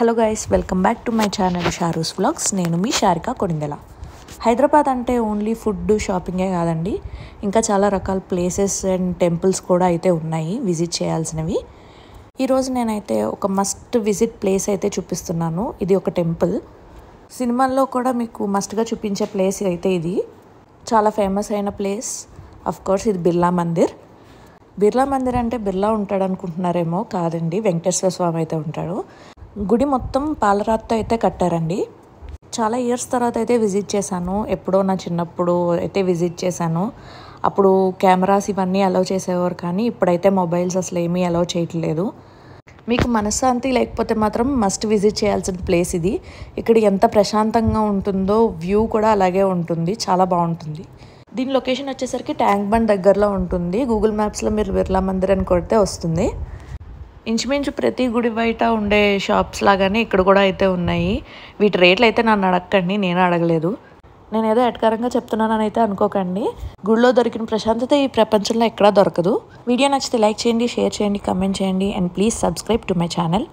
Hello guys, welcome back to my channel Sharu's vlogs. నేను మీ షారికా కొనిందెల. హైదరాబాద్ అంటే only food షాపింగే కాదండి, ఇంకా చాలా రకాల ప్లేసెస్ అండ్ టెంపుల్స్ కూడా అయితే ఉన్నాయి విజిట్ చేయాల్సినవి. ఈరోజు నేనైతే ఒక మస్ట్ విజిట్ ప్లేస్ అయితే చూపిస్తున్నాను. ఇది ఒక టెంపుల్. సినిమాల్లో కూడా మీకు మస్ట్గా చూపించే ప్లేస్ అయితే ఇది. చాలా ఫేమస్ అయిన ప్లేస్. కోర్స్ ఇది బిర్లా మందిర్. బిర్లా మందిర్ అంటే బిర్లా ఉంటాడు అనుకుంటున్నారేమో, కాదండి, వెంకటేశ్వర స్వామి అయితే ఉంటాడు. గుడి మొత్తం పాలరాతితో అయితే కట్టారండి. చాలా ఇయర్స్ తర్వాత అయితే విజిట్ చేశాను. ఎప్పుడో నా చిన్నప్పుడు అయితే విజిట్ చేశాను. అప్పుడు కెమెరాస్ ఇవన్నీ అలౌ చేసేవారు, కానీ ఇప్పుడైతే మొబైల్స్ అసలు ఏమీ అలౌ చేయట్లేదు. మీకు మనశ్శాంతి లేకపోతే మాత్రం మస్ట్ విజిట్ చేయాల్సిన ప్లేస్ ఇది. ఇక్కడ ఎంత ప్రశాంతంగా ఉంటుందో వ్యూ కూడా అలాగే ఉంటుంది, చాలా బాగుంటుంది. దీని లొకేషన్ వచ్చేసరికి ట్యాంక్ బండ్ దగ్గరలో ఉంటుంది. గూగుల్ మ్యాప్స్లో మీరు బిర్లా మందిర్ అని కొడితే వస్తుంది. ఇంచుమించు ప్రతి గుడి బయట ఉండే షాప్స్ లాగానే ఇక్కడ కూడా అయితే ఉన్నాయి. వీటి రేట్లు అయితే నన్ను అడగకండి, నేను అడగలేదు. నేను ఏదో ఎటకారంగా చెప్తున్నానని అయితే అనుకోకండి. గుడిలో దొరికిన ప్రశాంతత ఈ ప్రపంచంలో ఎక్కడా దొరకదు. వీడియో నచ్చితే లైక్ చేయండి, షేర్ చేయండి, కమెంట్ చేయండి and please subscribe to my channel.